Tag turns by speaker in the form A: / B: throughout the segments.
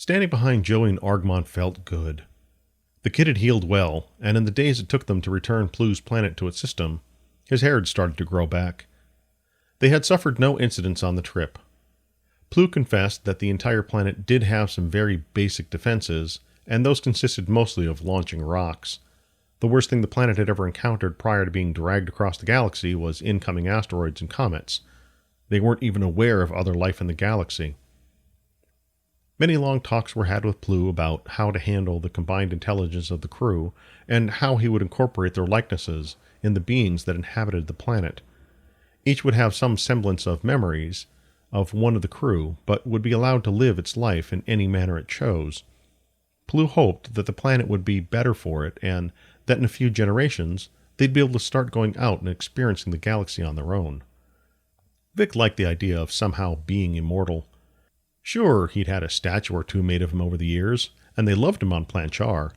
A: Standing behind Joey and Argmon felt good. The kid had healed well, and in the days it took them to return Plu's planet to its system, his hair had started to grow back. They had suffered no incidents on the trip. Plu confessed that the entire planet did have some very basic defenses, and those consisted mostly of launching rocks. The worst thing the planet had ever encountered prior to being dragged across the galaxy was incoming asteroids and comets. They weren't even aware of other life in the galaxy. Many long talks were had with Plu about how to handle the combined intelligence of the crew, and how he would incorporate their likenesses in the beings that inhabited the planet. Each would have some semblance of memories of one of the crew, but would be allowed to live its life in any manner it chose. Plu hoped that the planet would be better for it, and that in a few generations they'd be able to start going out and experiencing the galaxy on their own. Vic liked the idea of somehow being immortal. Sure, he'd had a statue or two made of him over the years, and they loved him on Planchar,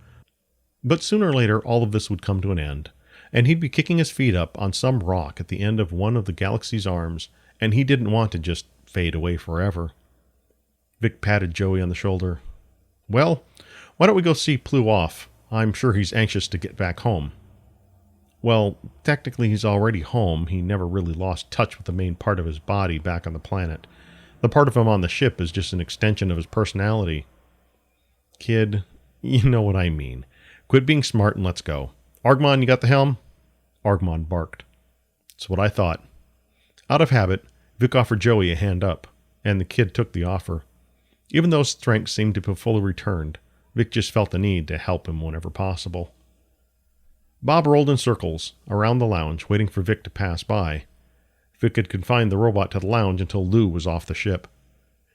A: but sooner or later all of this would come to an end, and he'd be kicking his feet up on some rock at the end of one of the galaxy's arms, and he didn't want to just fade away forever. Vic patted Joey on the shoulder. "Well, why don't we go see Plu off? I'm sure he's anxious to get back home." Well, technically he's already home. He never really lost touch with the main part of his body back on the planet. The part of him on the ship is just an extension of his personality. Kid, you know what I mean. Quit being smart and let's go. Argmon, you got the helm? Argmon barked. It's what I thought. Out of habit, Vic offered Joey a hand up, and the kid took the offer. Even though his strength seemed to have fully returned, Vic just felt the need to help him whenever possible. Bob rolled in circles around the lounge, waiting for Vic to pass by. Vic had confined the robot to the lounge until Lou was off the ship.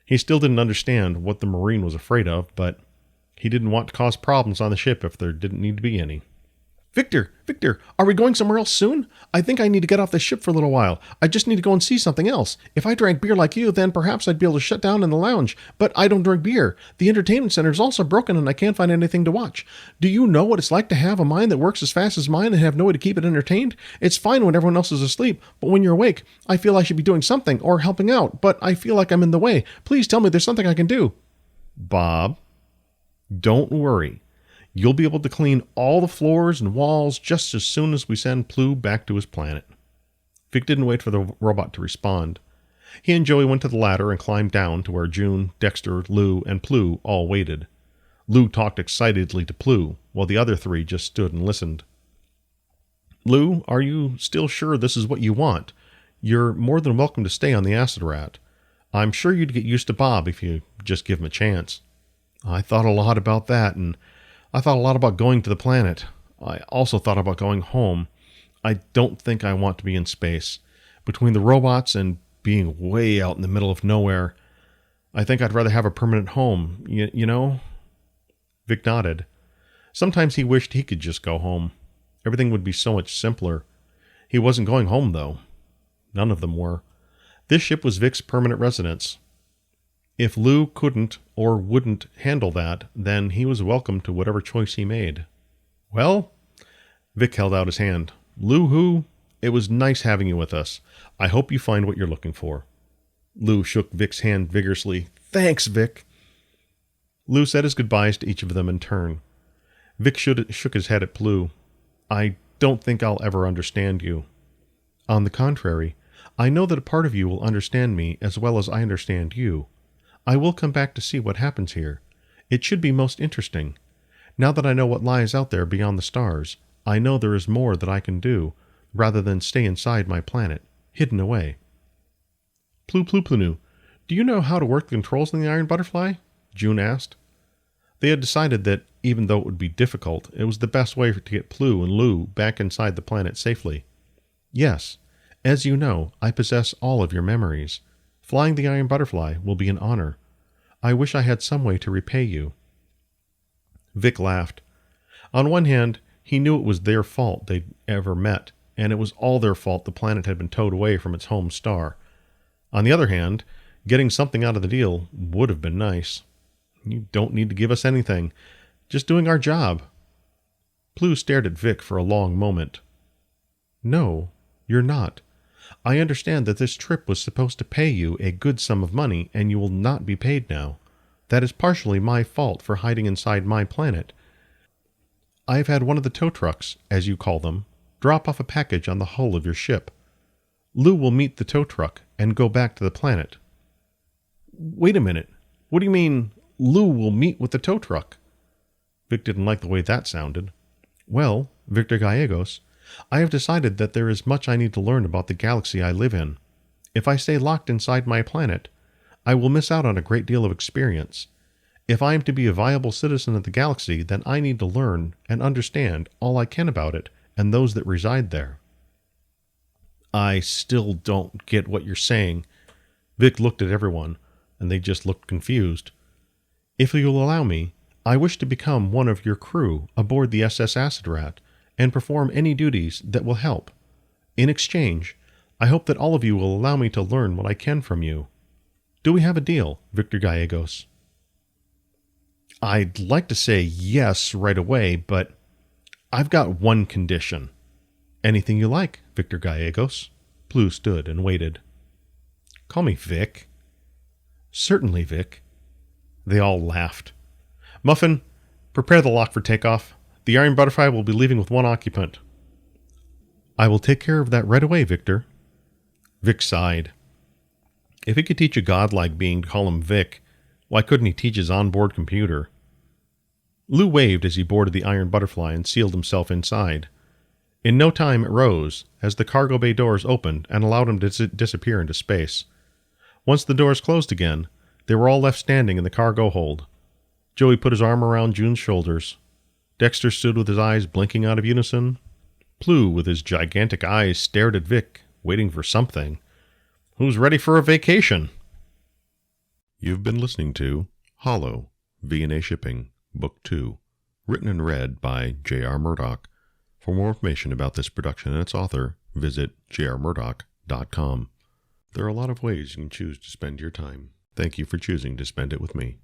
A: He still didn't understand what the Marine was afraid of, but he didn't want to cause problems on the ship if there didn't need to be any. Victor, are we going somewhere else soon? I think I need to get off the ship for a little while. I just need to go and see something else. If I drank beer like you, then perhaps I'd be able to shut down in the lounge. But I don't drink beer. The entertainment center is also broken and I can't find anything to watch. Do you know what it's like to have a mind that works as fast as mine and have no way to keep it entertained? It's fine when everyone else is asleep, but when you're awake, I feel I should be doing something or helping out, but I feel like I'm in the way. Please tell me there's something I can do. Bob, don't worry. You'll be able to clean all the floors and walls just as soon as we send Plu back to his planet. Vic didn't wait for the robot to respond. He and Joey went to the ladder and climbed down to where June, Dexter, Lou, and Plu all waited. Lou talked excitedly to Plu, while the other three just stood and listened. Lou, are you still sure this is what you want? You're more than welcome to stay on the acid rat. I'm sure you'd get used to Bob if you just give him a chance. I thought a lot about that, and I thought a lot about going to the planet. I also thought about going home. I don't think I want to be in space. Between the robots and being way out in the middle of nowhere, I think I'd rather have a permanent home, you know? Vic nodded. Sometimes he wished he could just go home. Everything would be so much simpler. He wasn't going home, though. None of them were. This ship was Vic's permanent residence. If Lou couldn't or wouldn't handle that, then he was welcome to whatever choice he made. Well, Vic held out his hand. Lou who? It was nice having you with us. I hope you find what you're looking for. Lou shook Vic's hand vigorously. Thanks, Vic. Lou said his goodbyes to each of them in turn. Vic shook his head at Plu. I don't think I'll ever understand you. On the contrary, I know that a part of you will understand me as well as I understand you. I will come back to see what happens here. It should be most interesting. Now that I know what lies out there beyond the stars, I know there is more that I can do, rather than stay inside my planet, hidden away. Plu, do you know how to work the controls in the Iron Butterfly? June asked. They had decided that, even though it would be difficult, it was the best way to get Plu and Lou back inside the planet safely. Yes, as you know, I possess all of your memories. Flying the Iron Butterfly will be an honor. I wish I had some way to repay you. Vic laughed. On one hand, he knew it was their fault they'd ever met, and it was all their fault the planet had been towed away from its home star. On the other hand, getting something out of the deal would have been nice. You don't need to give us anything. Just doing our job. Plu stared at Vic for a long moment. No, you're not. I understand that this trip was supposed to pay you a good sum of money, and you will not be paid now. That is partially my fault for hiding inside my planet. I have had one of the tow trucks, as you call them, drop off a package on the hull of your ship. Lou will meet the tow truck and go back to the planet." "Wait a minute. What do you mean, Lou will meet with the tow truck?" Vic didn't like the way that sounded. "Well, Victor Gallegos, I have decided that there is much I need to learn about the galaxy I live in. If I stay locked inside my planet, I will miss out on a great deal of experience. If I am to be a viable citizen of the galaxy, then I need to learn and understand all I can about it and those that reside there." "I still don't get what you're saying." Vic looked at everyone, and they just looked confused. "If you'll allow me, I wish to become one of your crew aboard the SS Acid Rat and perform any duties that will help. In exchange, I hope that all of you will allow me to learn what I can from you. Do we have a deal, Victor Gallegos?" "I'd like to say yes right away, but I've got one condition." "Anything you like, Victor Gallegos." Blue stood and waited. "Call me Vic." "Certainly, Vic." They all laughed. "Muffin, prepare the lock for takeoff. The Iron Butterfly will be leaving with one occupant." "I will take care of that right away, Victor." Vic sighed. If he could teach a godlike being to call him Vic, why couldn't he teach his onboard computer? Lou waved as he boarded the Iron Butterfly and sealed himself inside. In no time it rose, as the cargo bay doors opened and allowed him to disappear into space. Once the doors closed again, they were all left standing in the cargo hold. Joey put his arm around June's shoulders. Dexter stood with his eyes blinking out of unison. Plu, with his gigantic eyes, stared at Vic, waiting for something. Who's ready for a vacation? You've been listening to Hollow, V&A Shipping, Book 2, written and read by J.R. Murdoch. For more information about this production and its author, visit jrmurdoch.com. There are a lot of ways you can choose to spend your time. Thank you for choosing to spend it with me.